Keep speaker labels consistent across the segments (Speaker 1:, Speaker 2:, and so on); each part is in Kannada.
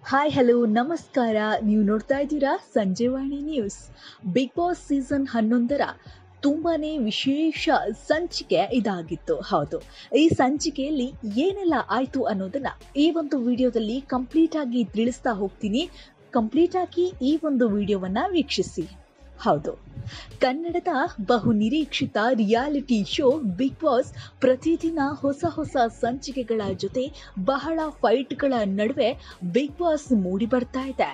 Speaker 1: ಹಾಯ್ ಹಲೋ ನಮಸ್ಕಾರ. ನೀವು ನೋಡ್ತಾ ಇದ್ದೀರಾ Sanjevani news. Big boss season 11ರ ತುಂಬಾನೇ ವಿಶೇಷ ಸಂಚಿಕೆ ಇದಾಗಿತ್ತು. ಹೌದು, ಈ ಸಂಚಿಕೆಯಲ್ಲಿ ಏನೆಲ್ಲ ಆಯ್ತು ಅನ್ನೋದನ್ನ ಈ ಒಂದು ವಿಡಿಯೋದಲ್ಲಿ ಕಂಪ್ಲೀಟ್ ಆಗಿ ತಿಳಿಸ್ತಾ ಹೋಗ್ತೀನಿ. ಕಂಪ್ಲೀಟ್ ಆಗಿ ಈ ಒಂದು ವಿಡಿಯೋವನ್ನ ವೀಕ್ಷಿಸಿ. ಹೌದು, ಕನ್ನಡದ ಬಹು ನಿರೀಕ್ಷಿತ ರಿಯಾಲಿಟಿ ಶೋ ಬಿಗ್ ಬಾಸ್ ಪ್ರತಿದಿನ ಹೊಸ ಹೊಸ ಸಂಚಿಕೆಗಳ ಜೊತೆ ಬಹಳ ಫೈಟ್ಗಳ ನಡುವೆ ಬಿಗ್ ಬಾಸ್ ಮೂಡಿ ಬರ್ತಾ ಇದೆ.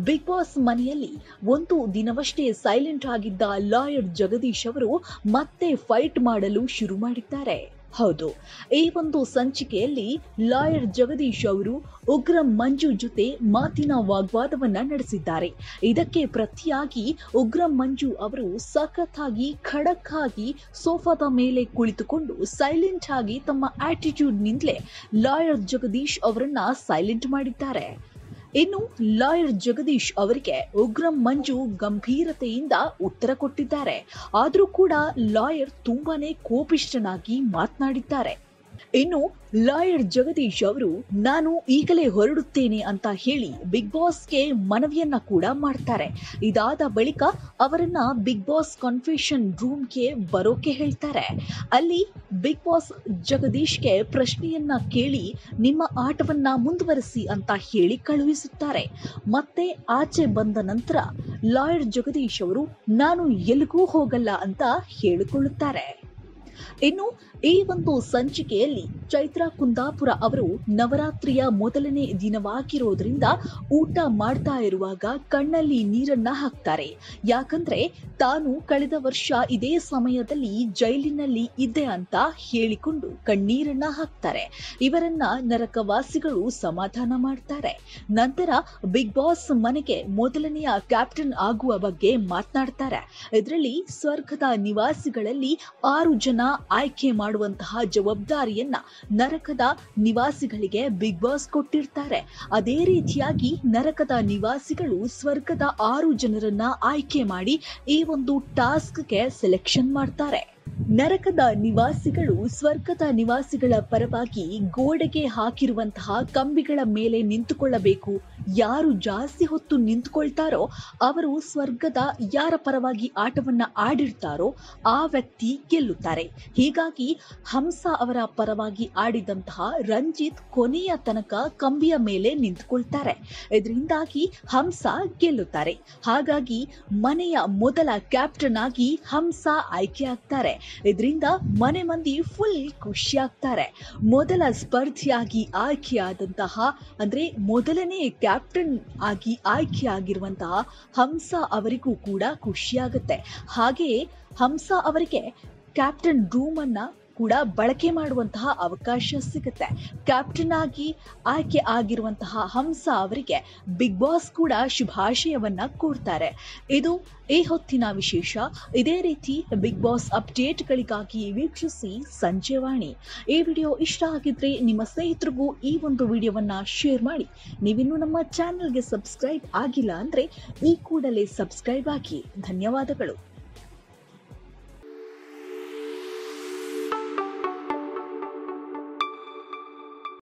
Speaker 1: ಬಿಗ್ ಬಾಸ್ ಮನೆಯಲ್ಲಿ ಒಂದು ದಿನವಷ್ಟೇ ಸೈಲೆಂಟ್ ಆಗಿದ್ದ ಲಾಯರ್ ಜಗದೀಶ್ ಅವರು ಮತ್ತೆ ಫೈಟ್ ಮಾಡಲು ಶುರು ಮಾಡಿದ್ದಾರೆ. ಹೌದು, ಈ ಒಂದು ಸಂಚಿಕೆಯಲ್ಲಿ ಲಾಯರ್ ಜಗದೀಶ್ ಅವರು ಉಗ್ರ ಮಂಜು ಜೊತೆ ಮಾತಿನ ವಾಗ್ವಾದವನ್ನ ನಡೆಸಿದ್ದಾರೆ. ಇದಕ್ಕೆ ಪ್ರತಿಯಾಗಿ ಉಗ್ರ ಮಂಜು ಅವರು ಸಖತ್ತಾಗಿ ಖಡಕ್ ಆಗಿ ಸೋಫಾದ ಮೇಲೆ ಕುಳಿತುಕೊಂಡು ಸೈಲೆಂಟ್ ಆಗಿ ತಮ್ಮ ಆಟಿಟ್ಯೂಡ್ ನಿಂದಲೇ ಲಾಯರ್ ಜಗದೀಶ್ ಅವರನ್ನ ಸೈಲೆಂಟ್ ಮಾಡಿದ್ದಾರೆ. ಇನ್ನು ಲಾಯರ್ ಜಗದೀಶ್ ಅವರಿಗೆ ಉಗ್ರ ಮಂಜು ಗಂಭೀರತೆಯಿಂದ ಉತ್ತರ ಕೊಟ್ಟಿದ್ದಾರೆ. ಆದರೂ ಕೂಡ ಲಾಯರ್ ತುಂಬಾನೇ ಕೋಪಿಷ್ಠನಾಗಿ ಮಾತನಾಡಿದ್ದಾರೆ. ಇನ್ನು ಲಾಯರ್ ಜಗದೀಶ್ ಅವರು ನಾನು ಈಗಲೇ ಹೊರಡುತ್ತೇನೆ ಅಂತ ಹೇಳಿ ಬಿಗ್ ಬಾಸ್ಗೆ ಮನವಿಯನ್ನ ಕೂಡ ಮಾಡ್ತಾರೆ. ಇದಾದ ಬಳಿಕ ಅವರನ್ನ ಬಿಗ್ ಬಾಸ್ ಕನ್ಫೆಷನ್ ರೂಮ್ಗೆ ಬರೋಕೆ ಹೇಳ್ತಾರೆ. ಅಲ್ಲಿ ಬಿಗ್ ಬಾಸ್ ಜಗದೀಶ್ಗೆ ಪ್ರಶ್ನೆಯನ್ನ ಕೇಳಿ ನಿಮ್ಮ ಆಟವನ್ನ ಮುಂದುವರಿಸಿ ಅಂತ ಹೇಳಿ ಕಳುಹಿಸುತ್ತಾರೆ. ಮತ್ತೆ ಆಚೆ ಬಂದ ನಂತರ ಲಾಯರ್ ಜಗದೀಶ್ ಅವರು ನಾನು ಎಲ್ಲಿಗೂ ಹೋಗಲ್ಲ ಅಂತ ಹೇಳಿಕೊಳ್ಳುತ್ತಾರೆ. ಇನ್ನು ಈ ಒಂದು ಸಂಚಿಕೆಯಲ್ಲಿ ಚೈತ್ರ ಕುಂದಾಪುರ ಅವರು ನವರಾತ್ರಿಯ ಮೊದಲನೇ ದಿನವಾಗಿರೋದ್ರಿಂದ ಊಟ ಮಾಡ್ತಾ ಇರುವಾಗ ಕಣ್ಣಲ್ಲಿ ನೀರನ್ನ ಹಾಕ್ತಾರೆ. ಯಾಕಂದ್ರೆ ತಾನು ಕಳೆದ ವರ್ಷ ಇದೇ ಸಮಯದಲ್ಲಿ ಜೈಲಿನಲ್ಲಿ ಇದ್ದೆ ಅಂತ ಹೇಳಿಕೊಂಡು ಕಣ್ಣೀರನ್ನ ಹಾಕ್ತಾರೆ. ಇವರನ್ನ ನರಕವಾಸಿಗಳು ಸಮಾಧಾನ ಮಾಡ್ತಾರೆ. ನಂತರ ಬಿಗ್ ಬಾಸ್ ಮನೆಗೆ ಮೊದಲನೆಯ ಕ್ಯಾಪ್ಟನ್ ಆಗುವ ಬಗ್ಗೆ ಮಾತನಾಡ್ತಾರೆ. ಇದರಲ್ಲಿ ಸ್ವರ್ಗದ ನಿವಾಸಿಗಳಲ್ಲಿ 6 ಜನ ಆಯ್ಕೆ ಮಾಡುವಂತಹ ಜವಾಬ್ದಾರಿಯನ್ನ ನರಕದ ನಿವಾಸಿಗಳಿಗೆ ಬಿಗ್ ಬಾಸ್ ಕೊಟ್ಟಿರ್ತಾರೆ. ಅದೇ ರೀತಿಯಾಗಿ ನರಕದ ನಿವಾಸಿಗಳು ಸ್ವರ್ಗದ 6 ಜನರನ್ನ ಆಯ್ಕೆ ಮಾಡಿ ಈ ಒಂದು ಟಾಸ್ಕ್ಗೆ ಸೆಲೆಕ್ಷನ್ ಮಾಡ್ತಾರೆ. ನರಕದ ನಿವಾಸಿಗಳು ಸ್ವರ್ಗದ ನಿವಾಸಿಗಳ ಪರವಾಗಿ ಗೋಡೆಗೆ ಹಾಕಿರುವಂತಹ ಕಂಬಿಗಳ ಮೇಲೆ ನಿಂತುಕೊಳ್ಳಬೇಕು. ಯಾರು ಜಾಸ್ತಿ ಹೊತ್ತು ನಿಂತುಕೊಳ್ತಾರೋ ಅವರು ಸ್ವರ್ಗದ ಯಾರ ಪರವಾಗಿ ಆಟವನ್ನ ಆಡಿರ್ತಾರೋ ಆ ವ್ಯಕ್ತಿ ಗೆಲ್ಲುತ್ತಾರೆ. ಹೀಗಾಗಿ ಹಂಸ ಅವರ ಪರವಾಗಿ ಆಡಿದಂತಹ ರಂಜಿತ್ ಕೊನೆಯ ತನಕ ಕಂಬಿಯ ಮೇಲೆ ನಿಂತುಕೊಳ್ತಾರೆ. ಇದರಿಂದಾಗಿ ಹಂಸ ಗೆಲ್ಲುತ್ತಾರೆ. ಹಾಗಾಗಿ ಮನೆಯ ಮೊದಲ ಕ್ಯಾಪ್ಟನ್ ಆಗಿ ಹಂಸ ಆಯ್ಕೆ ಆಗ್ತಾರೆ. ಇದರಿಂದ ಮನೆ ಮಂದಿ ಫುಲ್ ಖುಷಿ ಆಗ್ತಾರೆ. ಮೊದಲ ಸ್ಪರ್ಧಿಯಾಗಿ ಆಯ್ಕೆಯಾದಂತಹ ಅಂದ್ರೆ ಮೊದಲನೇ ಕ್ಯಾಪ್ಟನ್ ಆಗಿ ಆಯ್ಕೆಯಾಗಿರುವಂತಹ ಹಂಸ ಅವರಿಗೂ ಕೂಡ ಖುಷಿಯಾಗುತ್ತೆ. ಹಾಗೆಯೇ ಹಂಸ ಅವರಿಗೆ ಕ್ಯಾಪ್ಟನ್ ರೂಮ್ ಅನ್ನ ಕೂಡ ಬಳಕೆ ಮಾಡುವಂತಹ ಅವಕಾಶ ಸಿಗುತ್ತೆ. ಕ್ಯಾಪ್ಟನ್ ಆಗಿ ಆಯ್ಕೆ ಆಗಿರುವಂತಹ ಹಂಸ ಅವರಿಗೆ ಬಿಗ್ ಬಾಸ್ ಕೂಡ ಶುಭಾಶಯವನ್ನ ಕೋರ್ತಾರೆ. ಇದು ಈ ಹೊತ್ತಿನ ವಿಶೇಷ. ಇದೇ ರೀತಿ ಬಿಗ್ ಬಾಸ್ ಅಪ್ಡೇಟ್ಗಳಿಗಾಗಿ ವೀಕ್ಷಿಸಿ ಸಂಜೆವಾಣಿ. ಈ ವಿಡಿಯೋ ಇಷ್ಟ ಆಗಿದ್ರೆ ನಿಮ್ಮ ಸ್ನೇಹಿತರಿಗೂ ಈ ಒಂದು ವಿಡಿಯೋವನ್ನ ಶೇರ್ ಮಾಡಿ. ನೀವಿನ್ನೂ ನಮ್ಮ ಚಾನೆಲ್ಗೆ ಸಬ್ಸ್ಕ್ರೈಬ್ ಆಗಿಲ್ಲ ಅಂದ್ರೆ ಈ ಕೂಡಲೇ ಸಬ್ಸ್ಕ್ರೈಬ್ ಆಗಿ. ಧನ್ಯವಾದಗಳು.